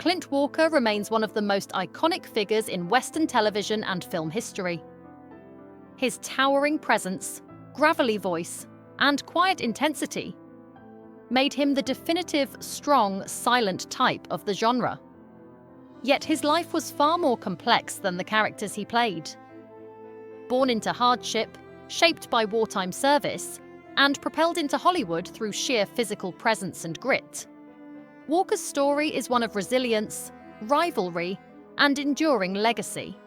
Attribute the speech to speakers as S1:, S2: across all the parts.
S1: Clint Walker remains one of the most iconic figures in Western television and film history. His towering presence, gravelly voice, and quiet intensity made him the definitive, strong, silent type of the genre. Yet his life was far more complex than the characters he played. Born into hardship, shaped by wartime service, and propelled into Hollywood through sheer physical presence and grit, Walker's story is one of resilience, rivalry, and enduring legacy.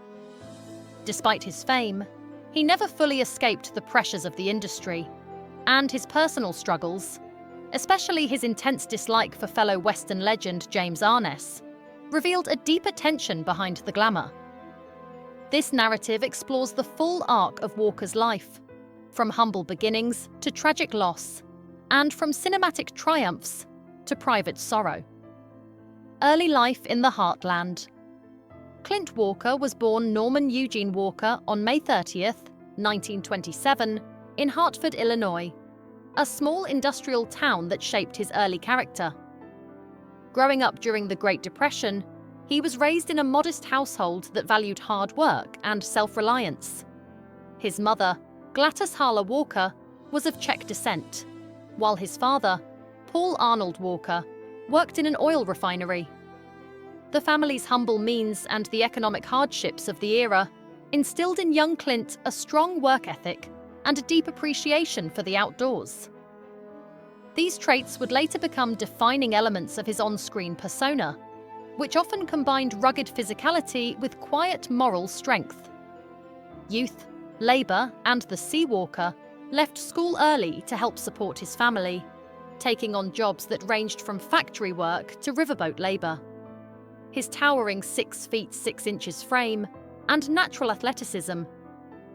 S1: Despite his fame, he never fully escaped the pressures of the industry, and his personal struggles, especially his intense dislike for fellow Western legend James Arness, revealed a deeper tension behind the glamour. This narrative explores the full arc of Walker's life, from humble beginnings to tragic loss, and from cinematic triumphs to private sorrow. Early life in the Heartland. Clint Walker was born Norman Eugene Walker on May 30th, 1927, in Hartford, Illinois, a small industrial town that shaped his early character. Growing up during the Great Depression, he was raised in a modest household that valued hard work and self-reliance. His mother, Gladys Harler Walker, was of Czech descent, while his father, Paul Arnold Walker, worked in an oil refinery. The family's humble means and the economic hardships of the era instilled in young Clint a strong work ethic and a deep appreciation for the outdoors. These traits would later become defining elements of his on-screen persona, which often combined rugged physicality with quiet moral strength. Youth, labor, and the Sea Walker left school early to help support his family, taking on jobs that ranged from factory work to riverboat labor. His towering 6 feet 6 inches frame and natural athleticism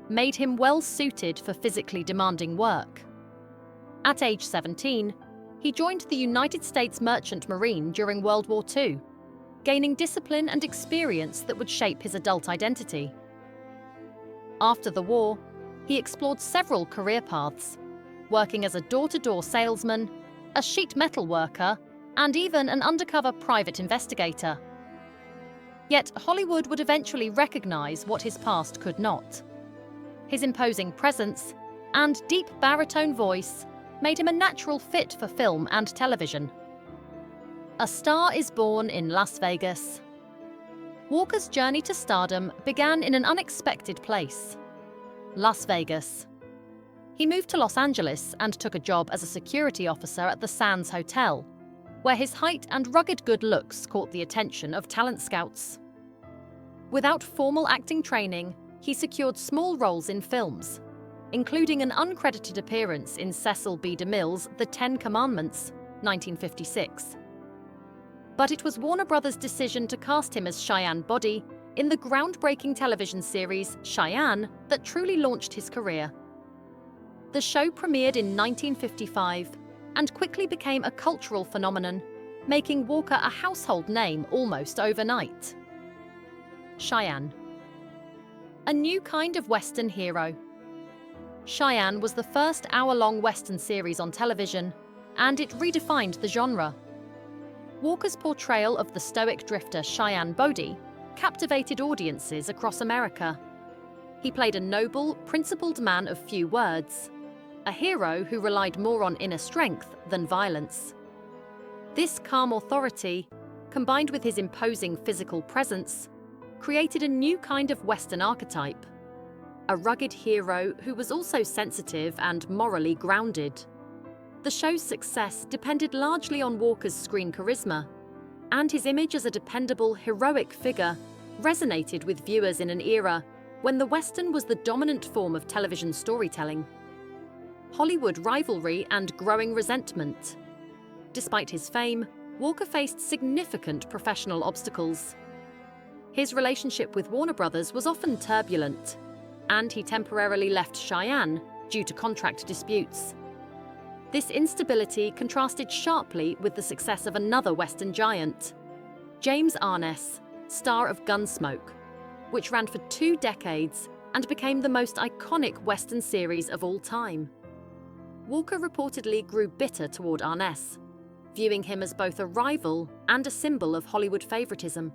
S1: made him well suited for physically demanding work. At age 17, he joined the United States Merchant Marine during World War II, gaining discipline and experience that would shape his adult identity. After the war, he explored several career paths, working as a door-to-door salesman, a sheet metal worker, and even an undercover private investigator. Yet Hollywood would eventually recognize what his past could not. His imposing presence and deep baritone voice made him a natural fit for film and television. A star is born in Las Vegas. Walker's journey to stardom began in an unexpected place: Las Vegas. He moved to Los Angeles and took a job as a security officer at the Sands Hotel, where his height and rugged good looks caught the attention of talent scouts. Without formal acting training, he secured small roles in films, including an uncredited appearance in Cecil B. DeMille's The 10 Commandments, 1956. But it was Warner Brothers' decision to cast him as Cheyenne Boddy in the groundbreaking television series Cheyenne that truly launched his career. The show premiered in 1955 and quickly became a cultural phenomenon, making Walker a household name almost overnight. Cheyenne. A new kind of Western hero. Cheyenne was the first hour-long Western series on television, and it redefined the genre. Walker's portrayal of the stoic drifter Cheyenne Boddy captivated audiences across America. He played a noble, principled man of few words, a hero who relied more on inner strength than violence. This calm authority, combined with his imposing physical presence, created a new kind of Western archetype, a rugged hero who was also sensitive and morally grounded. The show's success depended largely on Walker's screen charisma, and his image as a dependable, heroic figure resonated with viewers in an era when the Western was the dominant form of television storytelling. Hollywood rivalry and growing resentment. Despite his fame, Walker faced significant professional obstacles. His relationship with Warner Brothers was often turbulent, and he temporarily left Cheyenne due to contract disputes. This instability contrasted sharply with the success of another Western giant, James Arness, star of Gunsmoke, which ran for 2 decades and became the most iconic Western series of all time. Walker reportedly grew bitter toward Arness, viewing him as both a rival and a symbol of Hollywood favoritism.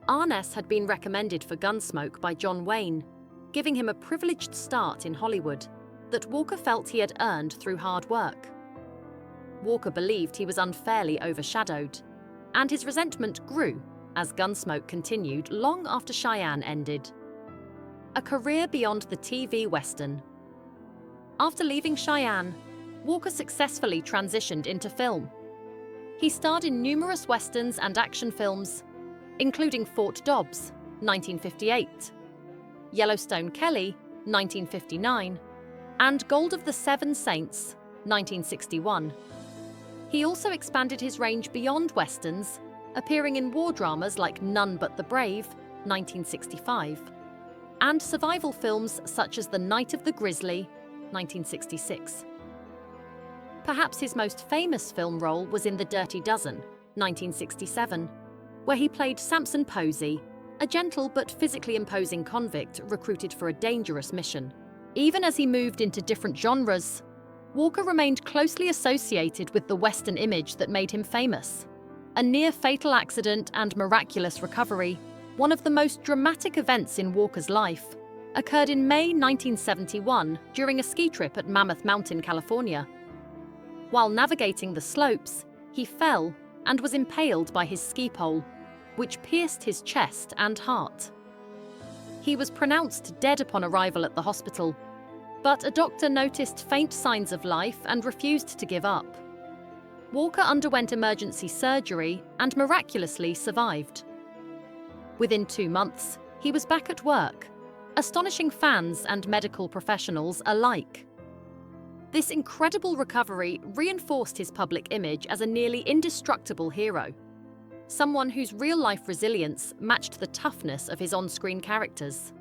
S1: Arness had been recommended for Gunsmoke by John Wayne, giving him a privileged start in Hollywood that Walker felt he had earned through hard work. Walker believed he was unfairly overshadowed, and his resentment grew as Gunsmoke continued long after Cheyenne ended. A career beyond the TV Western. After leaving Cheyenne, Walker successfully transitioned into film. He starred in numerous westerns and action films, including Fort Dobbs, 1958, Yellowstone Kelly, 1959, and Gold of the Seven Saints, 1961. He also expanded his range beyond westerns, appearing in war dramas like None But the Brave, 1965, and survival films such as The Night of the Grizzly, 1966. Perhaps his most famous film role was in The Dirty Dozen, 1967, where he played Samson Posey, a gentle but physically imposing convict recruited for a dangerous mission. Even as he moved into different genres, Walker remained closely associated with the Western image that made him famous. A near-fatal accident and miraculous recovery, one of the most dramatic events in Walker's life, occurred in May 1971 during a ski trip at Mammoth Mountain, California. While navigating the slopes, he fell and was impaled by his ski pole, which pierced his chest and heart. He was pronounced dead upon arrival at the hospital, but a doctor noticed faint signs of life and refused to give up. Walker underwent emergency surgery and miraculously survived. Within 2 months, he was back at work, astonishing fans and medical professionals alike. This incredible recovery reinforced his public image as a nearly indestructible hero, someone whose real-life resilience matched the toughness of his on-screen characters.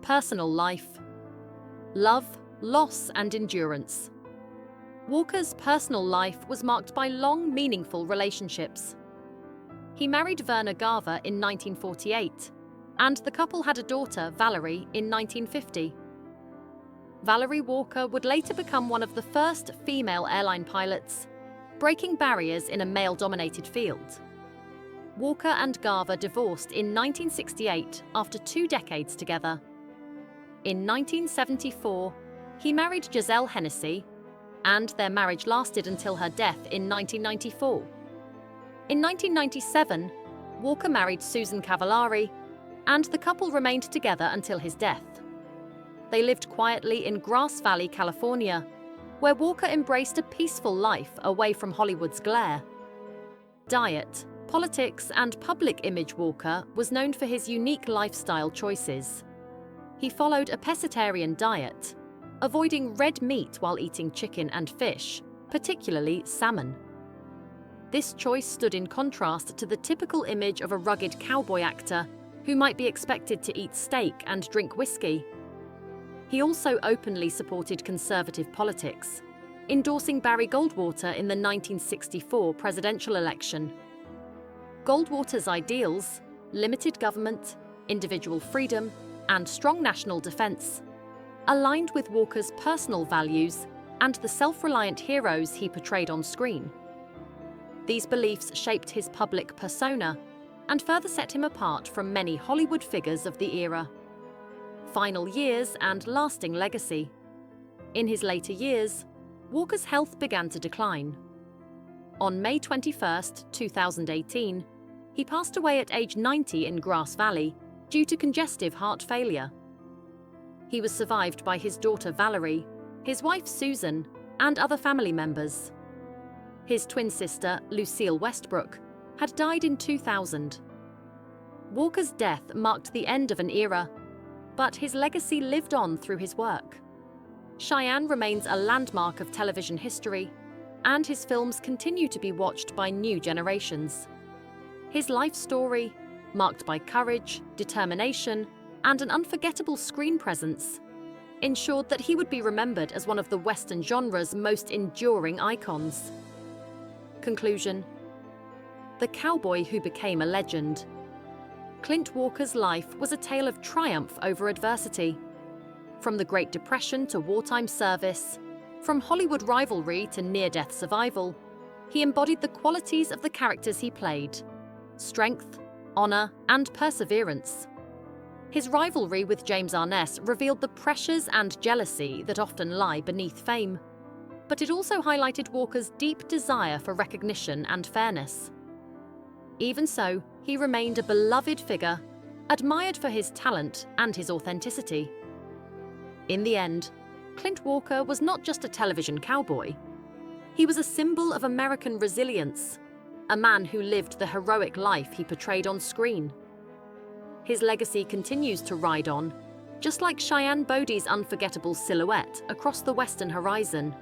S1: Personal life. Love, loss, and endurance. Walker's personal life was marked by long, meaningful relationships. He married Verna Garver in 1948, and the couple had a daughter, Valerie, in 1950. Valerie Walker would later become one of the first female airline pilots, breaking barriers in a male-dominated field. Walker and Garver divorced in 1968 after 2 decades together. In 1974, he married Giselle Hennessy, and their marriage lasted until her death in 1994. In 1997, Walker married Susan Cavallari, and the couple remained together until his death. They lived quietly in Grass Valley, California, where Walker embraced a peaceful life away from Hollywood's glare. Diet, politics, and public image. Walker was known for his unique lifestyle choices. He followed a pescatarian diet, avoiding red meat while eating chicken and fish, particularly salmon. This choice stood in contrast to the typical image of a rugged cowboy actor who might be expected to eat steak and drink whiskey. He also openly supported conservative politics, endorsing Barry Goldwater in the 1964 presidential election. Goldwater's ideals, limited government, individual freedom, and strong national defense, aligned with Walker's personal values and the self-reliant heroes he portrayed on screen. These beliefs shaped his public persona and further set him apart from many Hollywood figures of the era. Final years and lasting legacy. In his later years, Walker's health began to decline. On May 21, 2018, he passed away at age 90 in Grass Valley due to congestive heart failure. He was survived by his daughter Valerie, his wife Susan, and other family members. His twin sister, Lucille Westbrook, had died in 2000. Walker's death marked the end of an era, but his legacy lived on through his work. Cheyenne remains a landmark of television history, and his films continue to be watched by new generations. His life story, marked by courage, determination, and an unforgettable screen presence, ensured that he would be remembered as one of the Western genre's most enduring icons. Conclusion. The cowboy who became a legend. Clint Walker's life was a tale of triumph over adversity. From the Great Depression to wartime service, from Hollywood rivalry to near-death survival, He embodied the qualities of the characters he played: strength, honor, and perseverance. His rivalry with James Arness revealed the pressures and jealousy that often lie beneath fame, but it also highlighted Walker's deep desire for recognition and fairness. Even so, he remained a beloved figure, admired for his talent and his authenticity. In the end, Clint Walker was not just a television cowboy. He was a symbol of American resilience, a man who lived the heroic life he portrayed on screen. His legacy continues to ride on, just like Cheyenne Bodie's unforgettable silhouette across the western horizon,